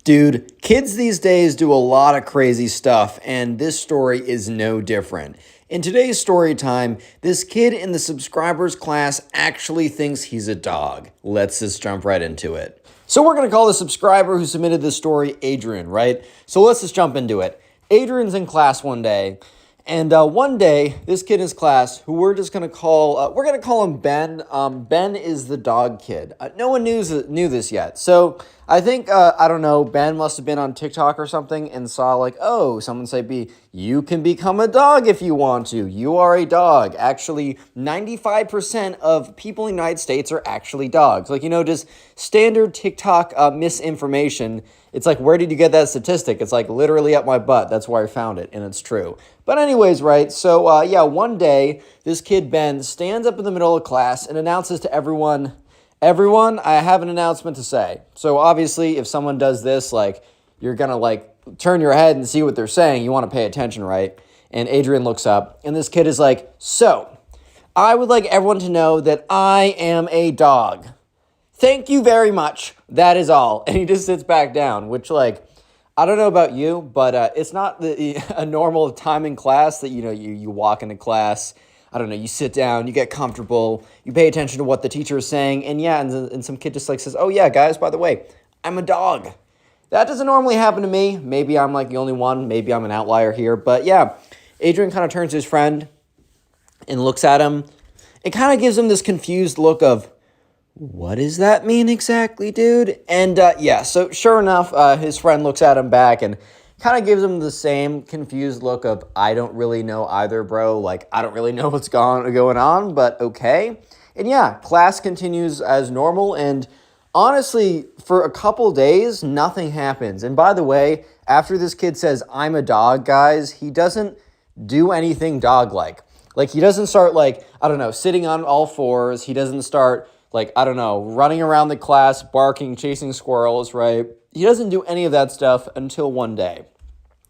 Dude, kids these days do a lot of crazy stuff, and this story is no different. In today's story time, this kid in the subscribers class actually thinks he's a dog. Let's just jump right into it. So we're going to call the subscriber who submitted this story Adrian, right? So let's just jump into it. Adrian's in class one day, and one day, this kid in his class, who we're just going to call, we're going to call him Ben. Ben is the dog kid. No one knew this yet. So I think, I don't know, Ben must have been on TikTok or something and saw like, oh, someone say, you can become a dog if you want to. You are a dog. Actually, 95% of people in the United States are actually dogs. Like, just standard TikTok misinformation. It's like, where did you get that statistic? It's like literally up my butt. That's where I found it, and it's true. But anyways, right, so one day, this kid Ben stands up in the middle of class and announces to everyone, I have an announcement to say. So obviously, if someone does this, you're going to turn your head and see what they're saying. You want to pay attention, right? And Adrian looks up, and this kid is like, so, I would like everyone to know that I am a dog. Thank you very much. That is all. And he just sits back down, which I don't know about you, but it's not a normal time in class that, you walk into class, I don't know, you sit down, you get comfortable, you pay attention to what the teacher is saying, and some kid just says, oh yeah, guys, by the way, I'm a dog. That doesn't normally happen to me. Maybe I'm the only one. Maybe I'm an outlier here. But yeah, Adrian kind of turns to his friend and looks at him. It kind of gives him this confused look of, what does that mean exactly, dude? And so sure enough, his friend looks at him back and kind of gives him the same confused look of, I don't really know either, bro. I don't really know what's going on, but okay. And yeah, class continues as normal. And honestly, for a couple days, nothing happens. And by the way, after this kid says, I'm a dog, guys, he doesn't do anything dog-like. He doesn't start, sitting on all fours. He doesn't start running around the class, barking, chasing squirrels, right? He doesn't do any of that stuff until one day.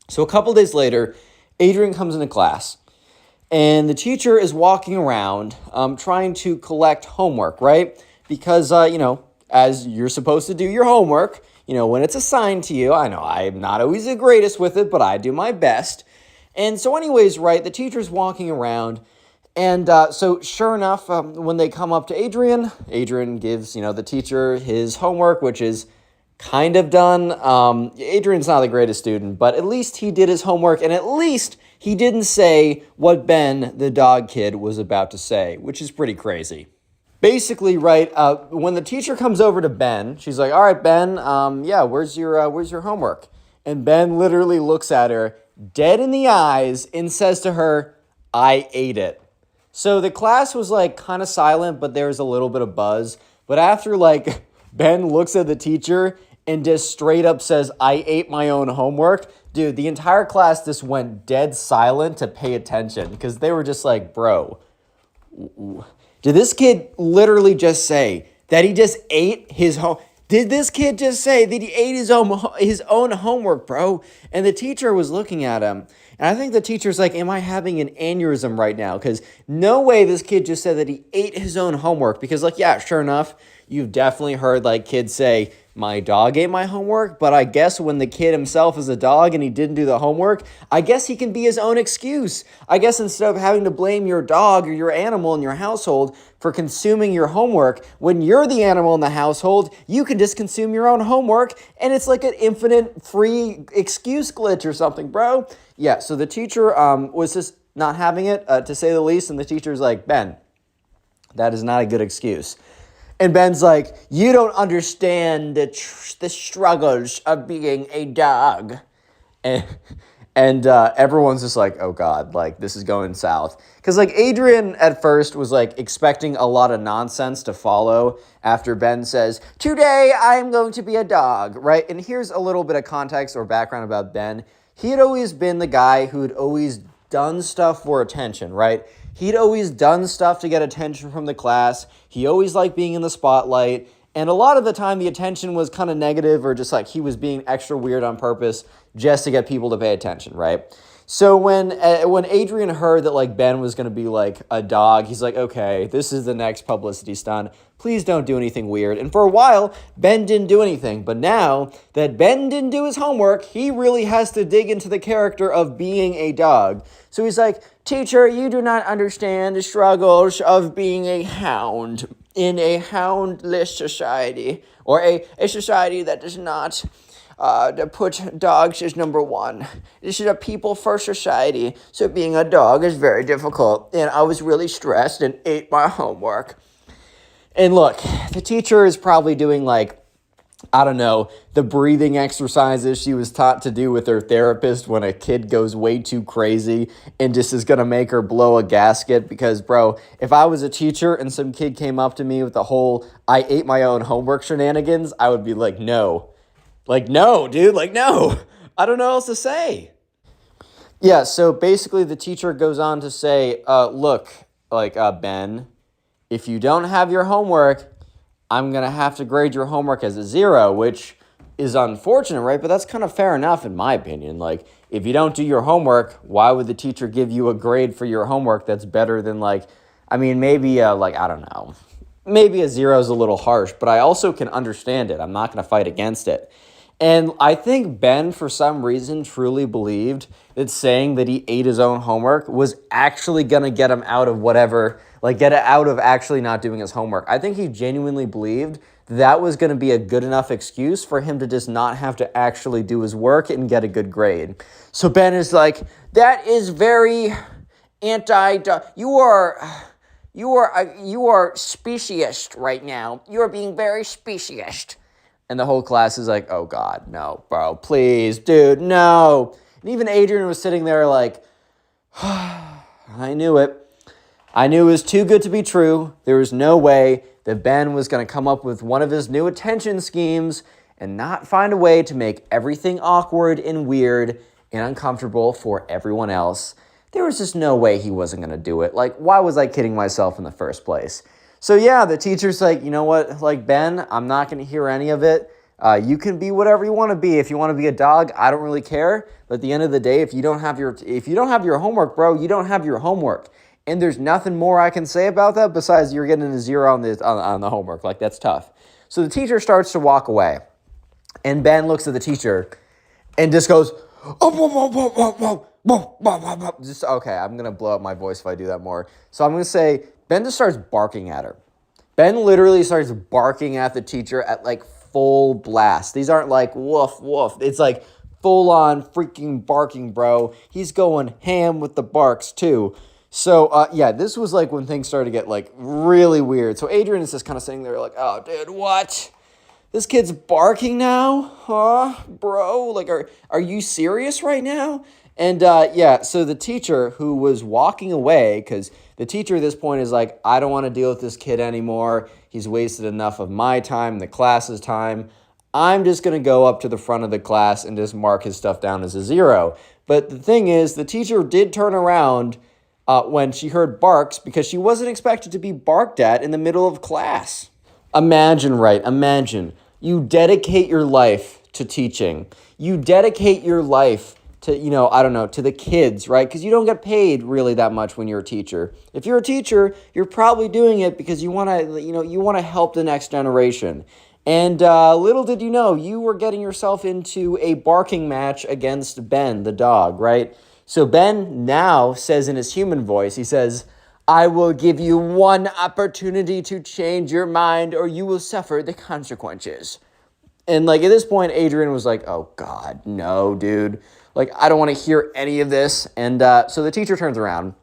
So a couple days later, Adrian comes into class, and the teacher is walking around trying to collect homework, right? Because, as you're supposed to do your homework, when it's assigned to you, I know I'm not always the greatest with it, but I do my best. And so anyways, right, the teacher's walking around. And so sure enough, when they come up to Adrian gives, the teacher his homework, which is kind of done. Adrian's not the greatest student, but at least he did his homework, and at least he didn't say what Ben, the dog kid, was about to say, which is pretty crazy. Basically, right, when the teacher comes over to Ben, she's like, all right, Ben, where's your homework? And Ben literally looks at her dead in the eyes and says to her, I ate it. So the class was kind of silent, but there was a little bit of buzz. But after Ben looks at the teacher and just straight up says, I ate my own homework, dude, the entire class just went dead silent to pay attention because they were just like, bro, did this kid literally just say that he just ate his home? Did this kid just say that he ate his own homework, bro? And the teacher was looking at him. And I think the teacher's like, am I having an aneurysm right now? Because no way this kid just said that he ate his own homework. Because sure enough, you've definitely heard kids say, my dog ate my homework. But I guess when the kid himself is a dog and he didn't do the homework, I guess he can be his own excuse. I guess instead of having to blame your dog or your animal in your household for consuming your homework, when you're the animal in the household, you can just consume your own homework. And it's like an infinite free excuse glitch or something, bro. Yeah, so the teacher was just not having it, to say the least. And the teacher's like, Ben, that is not a good excuse. And Ben's like, you don't understand the struggles of being a dog. And everyone's just like, oh God, this is going south. Because Adrian at first was expecting a lot of nonsense to follow after Ben says, today I am going to be a dog, right? And here's a little bit of context or background about Ben. He had always been the guy who had always done stuff for attention, right? He'd always done stuff to get attention from the class. He always liked being in the spotlight. And a lot of the time, the attention was kind of negative or just he was being extra weird on purpose just to get people to pay attention, right? So when Adrian heard that like Ben was gonna be like a dog, he's like, okay, this is the next publicity stunt. Please don't do anything weird. And for a while, Ben didn't do anything. But now that Ben didn't do his homework, he really has to dig into the character of being a dog. So he's like, teacher, you do not understand the struggles of being a hound in a houndless society, or a society that does not to put dogs as number one. This is a people-first society, so being a dog is very difficult. And I was really stressed and ate my homework. And look, the teacher is probably doing like, I don't know, the breathing exercises she was taught to do with her therapist when a kid goes way too crazy and just is going to make her blow a gasket. Because, bro, if I was a teacher and some kid came up to me with the whole I ate my own homework shenanigans, I would be like, no. Like, no, dude, like, no. I don't know what else to say. Yeah, so basically the teacher goes on to say, look, like, Ben, if you don't have your homework, I'm going to have to grade your homework as a 0, which is unfortunate, right? But that's kind of fair enough in my opinion. Like, if you don't do your homework, why would the teacher give you a grade for your homework that's better than, like, I mean, maybe, like, I don't know. Maybe a 0 is a little harsh, but I also can understand it. I'm not going to fight against it. And I think Ben, for some reason, truly believed that saying that he ate his own homework was actually going to get him out of whatever, like get it out of actually not doing his homework. I think he genuinely believed that was going to be a good enough excuse for him to just not have to actually do his work and get a good grade. So Ben is like, that is very you are speciesist right now. You are being very speciesist. And the whole class is like, oh God, no, bro, please, dude, no. And even Adrian was sitting there like, I knew it. I knew it was too good to be true. There was no way that Ben was going to come up with one of his new attention schemes and not find a way to make everything awkward and weird and uncomfortable for everyone else. There was just no way he wasn't going to do it. Like, why was I kidding myself in the first place? So yeah, the teacher's like, you know what, like, Ben, I'm not going to hear any of it. You can be whatever you want to be. If you want to be a dog, I don't really care. But at the end of the day, if you don't have your homework, bro, you don't have your homework. And there's nothing more I can say about that besides you're getting a 0 on the homework. Like, that's tough. So the teacher starts to walk away. And Ben looks at the teacher and just goes, oh, whoa, whoa, whoa, whoa, whoa, whoa, whoa, whoa, whoa. Just, okay, I'm going to blow up my voice if I do that more. So I'm going to say, Ben just starts barking at her. Ben literally starts barking at the teacher at like full blast. These aren't like woof, woof. It's like full on freaking barking, bro. He's going ham with the barks too. So yeah, this was like when things started to get like really weird. So Adrian is just kind of sitting there like, oh, dude, what? This kid's barking now? Huh, bro? Like, are you serious right now? And yeah, so the teacher who was walking away, because the teacher at this point is like, I don't want to deal with this kid anymore. He's wasted enough of my time, the class's time. I'm just going to go up to the front of the class and just mark his stuff down as a 0. But the thing is, the teacher did turn around when she heard barks because she wasn't expected to be barked at in the middle of class. Imagine, right? Imagine. You dedicate your life to teaching. You dedicate your life to, you know, I don't know, to the kids, right? Because you don't get paid really that much when you're a teacher. If you're a teacher, you're probably doing it because you want to, you know, you want to help the next generation. And little did you know, you were getting yourself into a barking match against Ben, the dog, right? So Ben now says in his human voice, he says, I will give you one opportunity to change your mind or you will suffer the consequences. And like at this point, Adrian was like, oh God, no, dude. Like, I don't want to hear any of this. And so the teacher turns around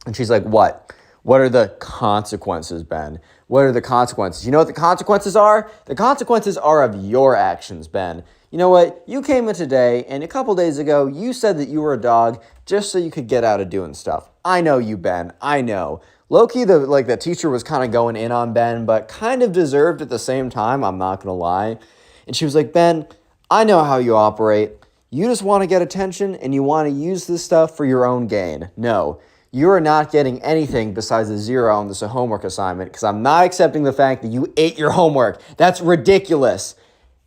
and she's like, what? What are the consequences, Ben? What are the consequences? You know what the consequences are? The consequences are of your actions, Ben. You know what? You came in today and a couple days ago, you said that you were a dog just so you could get out of doing stuff. I know you, Ben. I know. Low-key, the teacher was kind of going in on Ben, but kind of deserved at the same time. I'm not going to lie. And she was like, Ben, I know how you operate. You just want to get attention and you want to use this stuff for your own gain. No, you are not getting anything besides a 0 on this homework assignment because I'm not accepting the fact that you ate your homework. That's ridiculous.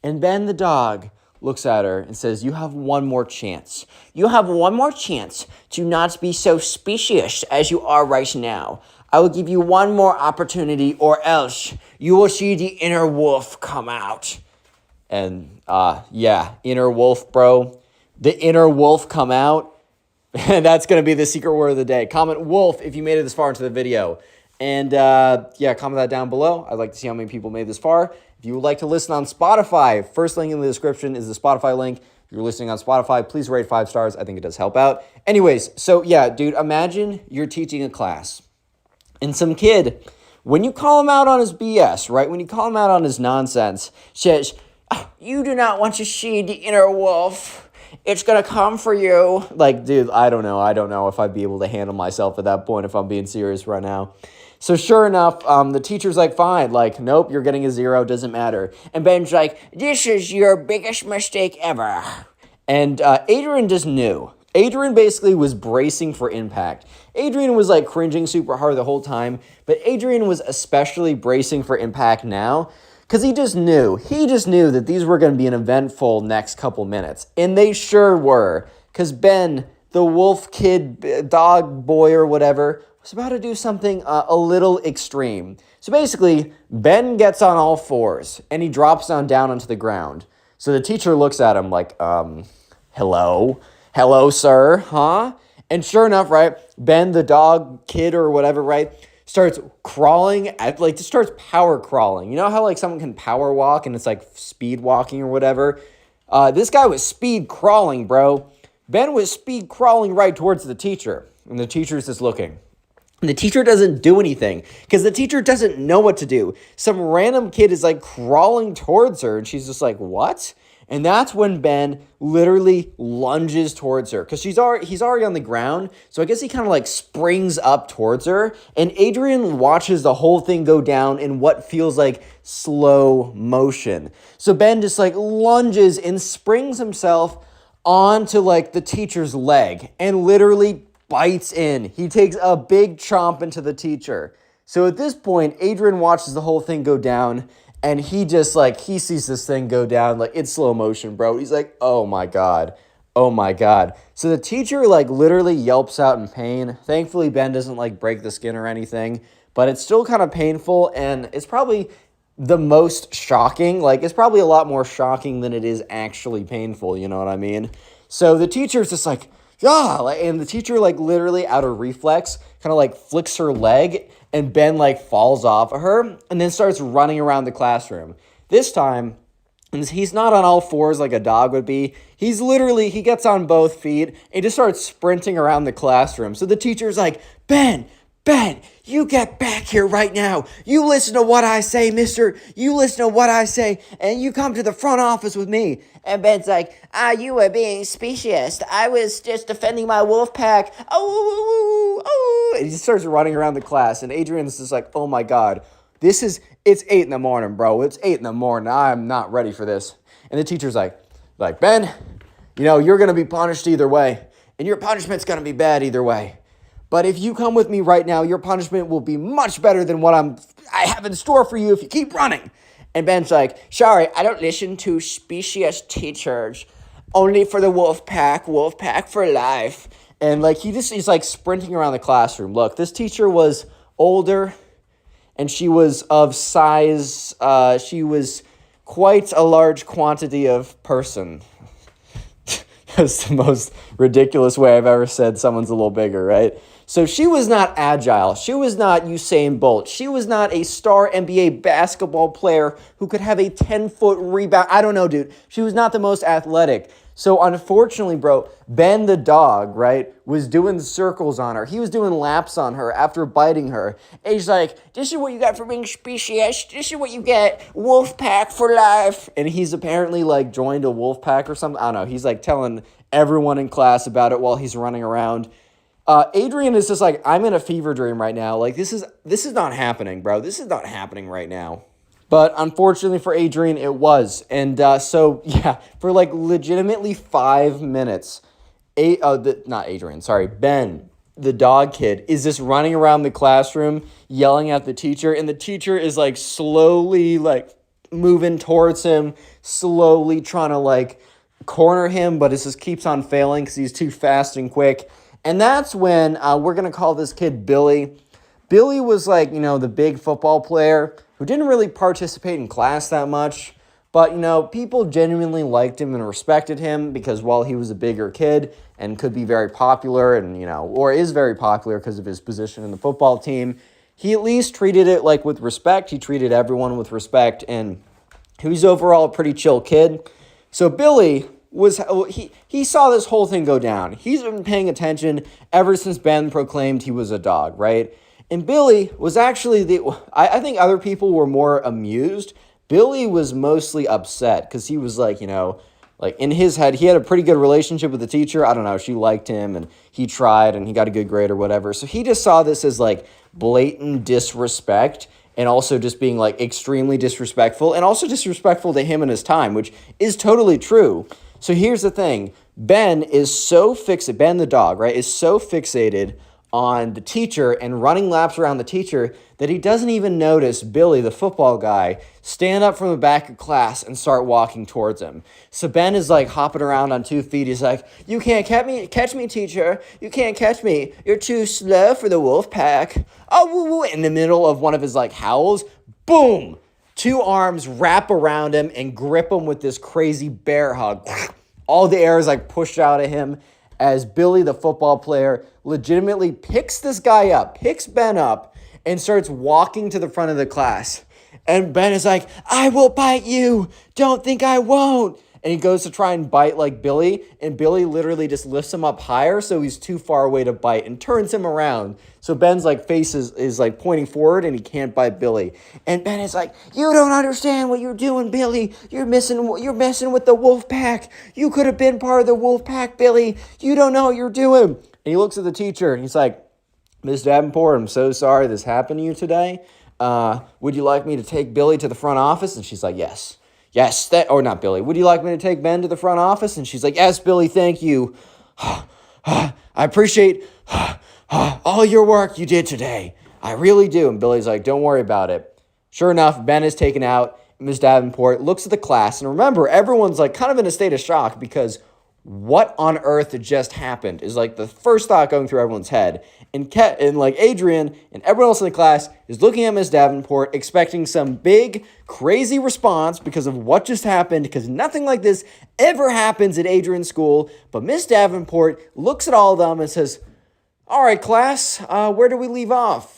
And Ben the dog looks at her and says, you have one more chance. You have one more chance to not be so specious as you are right now. I will give you one more opportunity, or else you will see the inner wolf come out. And, yeah, inner wolf, bro. The inner wolf come out. And that's going to be the secret word of the day. Comment wolf if you made it this far into the video. And, yeah, comment that down below. I'd like to see how many people made this far. If you would like to listen on Spotify, first link in the description is the Spotify link. If you're listening on Spotify, please rate 5 stars. I think it does help out. Anyways, so, yeah, dude, imagine you're teaching a class. And some kid, when you call him out on his BS, right? When you call him out on his nonsense, says, oh, you do not want to see the inner wolf. It's going to come for you. Like, dude, I don't know. I don't know if I'd be able to handle myself at that point if I'm being serious right now. So sure enough, the teacher's like, fine. Like, nope, you're getting a 0. Doesn't matter. And Ben's like, this is your biggest mistake ever. And Adrian just knew. Adrian basically was bracing for impact. Adrian was like cringing super hard the whole time, but Adrian was especially bracing for impact now because he just knew that these were going to be an eventful next couple minutes. And they sure were, because Ben, the wolf kid, dog boy or whatever, was about to do something a little extreme. So basically, Ben gets on all fours and he drops down onto the ground. So the teacher looks at him like, hello? Hello, sir, huh? And sure enough, right, Ben, the dog kid or whatever, right, starts crawling, just starts power crawling. You know how, like, someone can power walk and it's, like, speed walking or whatever? This guy was speed crawling, bro. Ben was speed crawling right towards the teacher, and the teacher's just looking. And the teacher doesn't do anything because the teacher doesn't know what to do. Some random kid is, like, crawling towards her, and she's just like, what? And that's when Ben literally lunges towards her because he's already on the ground. So I guess he kind of like springs up towards her. And Adrian watches the whole thing go down in what feels like slow motion. So Ben just like lunges and springs himself onto like the teacher's leg and literally bites in. He takes a big chomp into the teacher. So at this point, Adrian watches the whole thing go down. And he just, like, he sees this thing go down, like, it's slow motion, bro. He's like, oh, my God. Oh, my God. So the teacher, like, literally yelps out in pain. Thankfully, Ben doesn't, like, break the skin or anything. But it's still kind of painful, and it's probably the most shocking. Like, it's probably a lot more shocking than it is actually painful, you know what I mean? So the teacher's just like, yeah, and the teacher, like, literally out of reflex, kind of, like, flicks her leg, and Ben, like, falls off of her and then starts running around the classroom. This time, he's not on all fours like a dog would be. He gets on both feet and just starts sprinting around the classroom. So the teacher's like, Ben, you get back here right now. You listen to what I say, mister. You listen to what I say, and you come to the front office with me. And Ben's like, you were being specious. I was just defending my wolf pack. Oh. And he starts running around the class, and Adrian's just like, oh my God, it's 8 in the morning, bro. It's 8 in the morning. I'm not ready for this. And the teacher's like, Ben, you know, you're going to be punished either way, and your punishment's going to be bad either way. But if you come with me right now, your punishment will be much better than what I have in store for you if you keep running. And Ben's like, sorry, I don't listen to specious teachers. Only for the wolf pack for life. And like he's like sprinting around the classroom. Look, this teacher was older and she was of size. She was quite a large quantity of person. That's the most ridiculous way I've ever said someone's a little bigger, right? So she was not agile. She was not Usain Bolt. She was not a star NBA basketball player who could have a 10-foot rebound. I don't know, dude. She was not the most athletic. So unfortunately, bro, Ben the dog, right, was doing circles on her. He was doing laps on her after biting her. And he's like, this is what you got for being specious. This is what you get. Wolf pack for life. And he's apparently like joined a wolf pack or something. I don't know. He's like telling everyone in class about it while he's running around. Adrian is just like, I'm in a fever dream right now. Like, this is not happening, bro. This is not happening right now. But unfortunately for Adrian, it was. And so, yeah, for like legitimately 5 minutes, Ben, the dog kid, is just running around the classroom yelling at the teacher. And the teacher is like slowly like moving towards him, slowly trying to like corner him, but it just keeps on failing because he's too fast and quick. And that's when we're going to call this kid Billy. Billy was like, the big football player who didn't really participate in class that much. But, people genuinely liked him and respected him because while he was a bigger kid and could be very popular and, or is very popular because of his position in the football team, he at least treated it like with respect. He treated everyone with respect, and he was overall a pretty chill kid. So Billy he saw this whole thing go down. He's been paying attention ever since Ben proclaimed he was a dog, right? And Billy was actually I think other people were more amused. Billy was mostly upset because he was like, like in his head, he had a pretty good relationship with the teacher. I don't know, she liked him and he tried and he got a good grade or whatever. So he just saw this as like blatant disrespect and also just being like extremely disrespectful and also disrespectful to him and his time, which is totally true. So here's the thing. Ben the dog, right, is so fixated on the teacher and running laps around the teacher that he doesn't even notice Billy, the football guy, stand up from the back of class and start walking towards him. So Ben is like hopping around on 2 feet. He's like, "You can't catch me, teacher. You can't catch me. You're too slow for the wolf pack." Oh, woo, woo. In the middle of one of his like howls, boom, 2 arms wrap around him and grip him with this crazy bear hug. All the air is like pushed out of him as Billy, the football player, legitimately picks Ben up, and starts walking to the front of the class. And Ben is like, "I will bite you. Don't think I won't." And he goes to try and bite like Billy, and Billy literally just lifts him up higher so he's too far away to bite and turns him around. So Ben's like face is like pointing forward and he can't bite Billy. And Ben is like, "You don't understand what you're doing, Billy. You're messing with the wolf pack. You could have been part of the wolf pack, Billy. You don't know what you're doing." And he looks at the teacher and he's like, "Miss Davenport, I'm so sorry this happened to you today. Would you like me to take Billy to the front office?" And she's like, "Yes. Yes, or not Billy. Would you like me to take Ben to the front office?" And she's like, "Yes, Billy, thank you. I appreciate all your work you did today. I really do." And Billy's like, "Don't worry about it." Sure enough, Ben is taken out. Ms. Davenport looks at the class. And remember, everyone's like kind of in a state of shock because what on earth just happened is like the first thought going through everyone's head. And like Adrian and everyone else in the class is looking at Miss Davenport expecting some big, crazy response because of what just happened, because nothing like this ever happens at Adrian's school. But Miss Davenport looks at all of them and says, "All right, class, where do we leave off?"